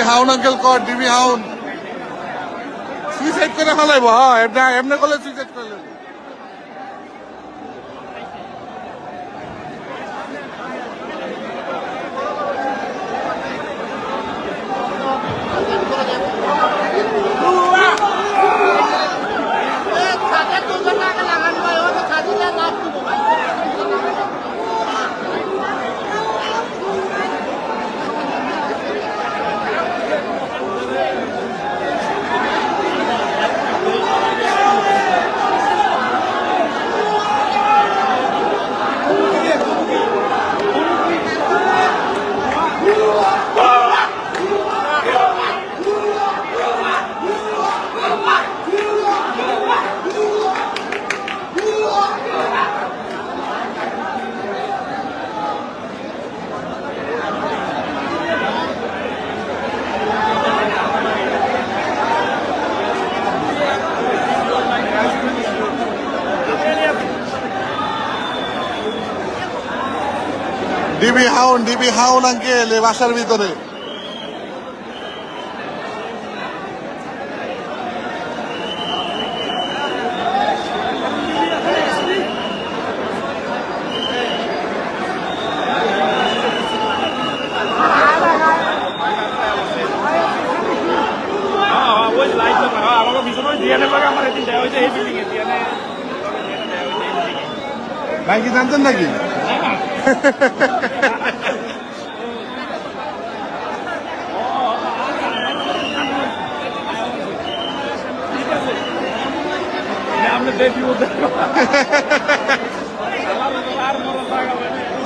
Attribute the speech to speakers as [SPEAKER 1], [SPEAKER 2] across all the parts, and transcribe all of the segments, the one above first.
[SPEAKER 1] হাউন uncle কর DB হাউন suicide করে ফেলাইব। হ্যাঁ এমনি করলে সুইসাইড করলে। ডিবি হাউন আঙ্কেল বাসার ভিতরে। ভাই কি জানতেন নাকি?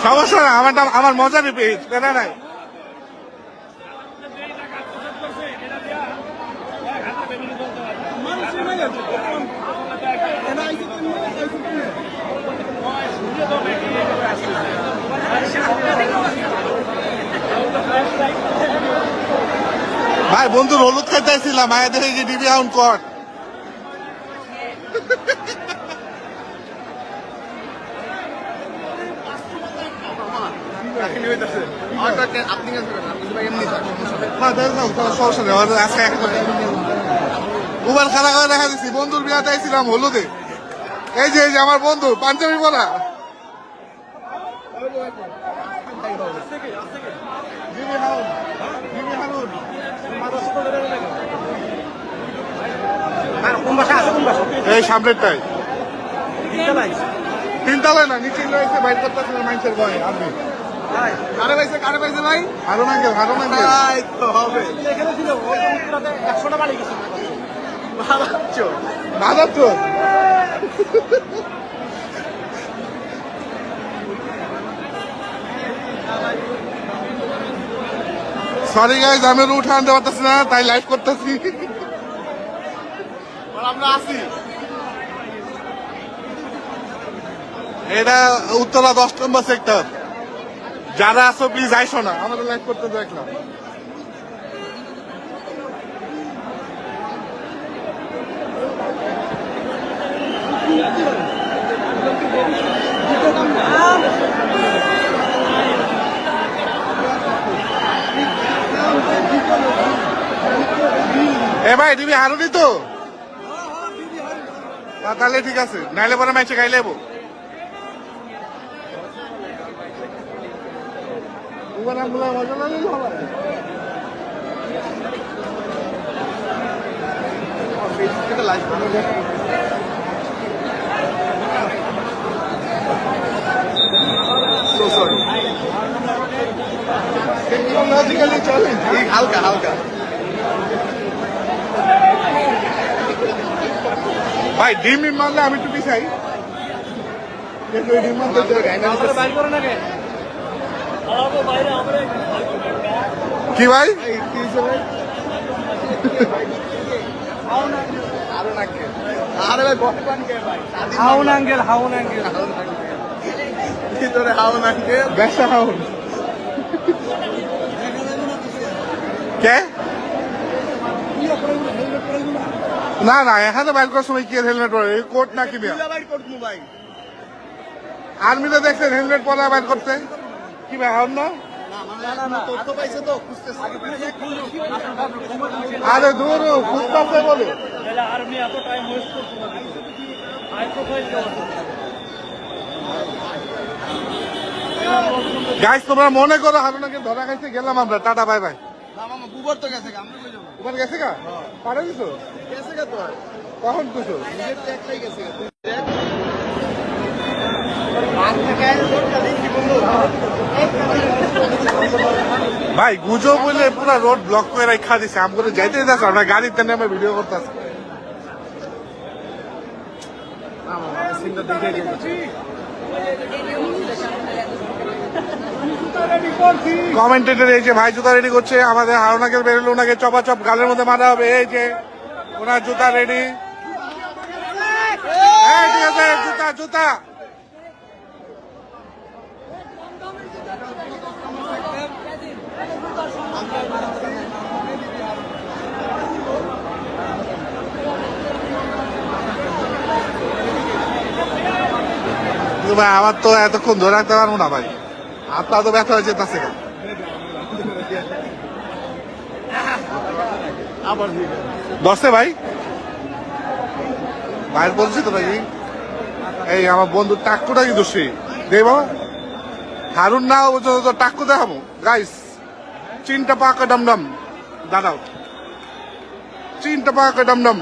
[SPEAKER 1] সমস্যা না, আমার মজারই পেজ কেনা নাই। ভাই বন্ধুর হলুদ খাইতেছিলাম মায়া দেখে কি ডিবি হাউন কর। উবার খারাপ করে দেখা দিচ্ছি বন্ধুর বিয়াতে আইছিলাম হলুদে। এই যে আমার বন্ধু পাঞ্জাবি বলা এই সামনেরটাই তিনতলায় না নিচে রয়েছে বাইর করতেছিল মানুষের ভয়ে। আপনি কারে পাইছে ভাই? হারুন আঙ্কেল হবে বাজাচ্চর। সরি গাইজ আমি উঠে আনতে পারতেছি না তাই লাইভ করতেছি। আমরা আছি এটা উত্তরা 10 নম্বর সেক্টর। যারা আছো প্লিজ আইসো না আমাদের লাইভ করতে দেখলাম। এ ভাই তুমি হারুনি তো তাহলে ঠিক আছে, নাইলে পরে ম্যাচে খাই লেবো। হালকা হালকা ভাই ডিম মারলে আমি একটু পিছাই। কি ভাই হাউন আঙ্কেল ভিতরে হাউন আঙ্কেল ব্যবসা হাউন কে না না এখানে বাইর করার সময় কি হেলমেট পরে কোট না কিনে আর্মিতে দেখছেন হেলমেট পরা বাইর করতে কি ভাই হাউন না আরে দূর খুঁজতে বলে গাইস, তোমরা মনে করো হারুনাকে ধরা খাইছে, গেলাম আমরা, টাটা বাই বাই।
[SPEAKER 2] বুবার তো গেছে
[SPEAKER 1] তোমার গেছে গা? পারে দিছো?
[SPEAKER 2] গেছে গা তো
[SPEAKER 1] কখন দিছো?
[SPEAKER 2] একটাই গেছে
[SPEAKER 1] ভাই গুজো বলে পুরো রোড ব্লক করে রাখা দিছে, আমি করে যাইতে যাচ্ছি, আমরা গাড়িতে নেমে ভিডিও করতেছি। কমেন্টেটর এই যে ভাই জুতা রেডি করছে, আমাদের হারুনাকে বেরোলে ওনাকে চপাচপ গালের মধ্যে মারা হবে। এই যে ওনার জুতা রেডি, ঠিক আছে, জুতা জুতা ভাই। আমার তো এতক্ষণ ধরে রাখতে পারবো না ভাই, হাতটা তো ব্যথা হয়ে যেতেছে। দশে ভাই ভাই বলছি তো নাকি, এই আমার বন্ধু টাক্কুটা কি দোষী দেব, হারুন না তো টাক্কু দেখাবো গাইস। চিনটা পাকা ডমডম দাঁড়াও, চিনটা পাকা ডমডম।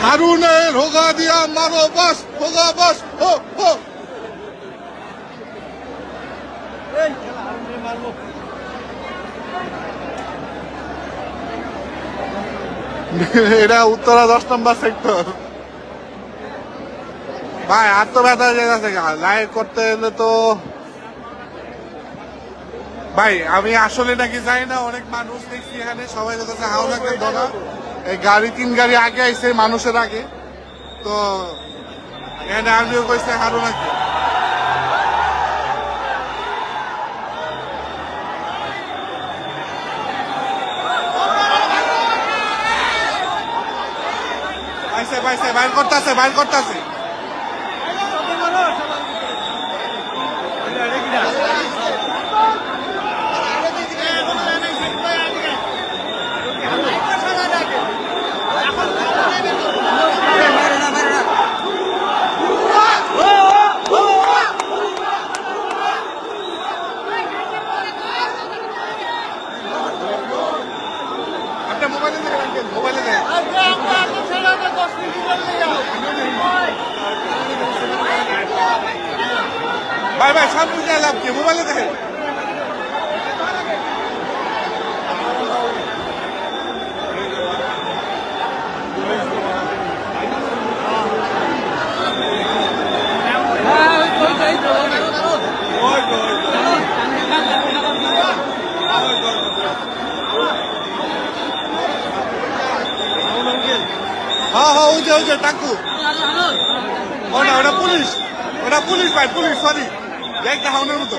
[SPEAKER 1] হারুনের হোগা দিয়া মারো বাস, হোগা বাস, হো হো। এটা উত্তরা 10 নম্বর সেক্টর। ভাই হাত তো ব্যথা হয়ে যাচ্ছে, লাইভ করতে এলে তো ভাই আমি আসলে নাকি যাই না, অনেক মানুষ দেখছি এখানে, সবাই বলতেছে হাওড়াকে ধরা। এই গাড়ি 3 গাড়ি আগে আইছে মানুষের আগে, তো এখানে আমিও কইছে হারুনাকে। পাইছে পাইছে, বাইর করতেছে, বাইর করতেছে। মোবাইলে দেখেন, মোবাইলে দেখেন। ভাই ভাই সব বুঝে লাভ কি, মোবাইলে দেখেন। হ্যাঁ হ্যাঁ, ওই যে টাকু, ওটা পুলিশ, ওটা পুলিশ ভাই, পুলিশ, সরি একটা হাউনের মতো।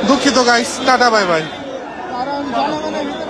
[SPEAKER 1] দুঃখিত গাইস, টাটা বাই বাই।
[SPEAKER 2] কারণ জনগণের ভিতরে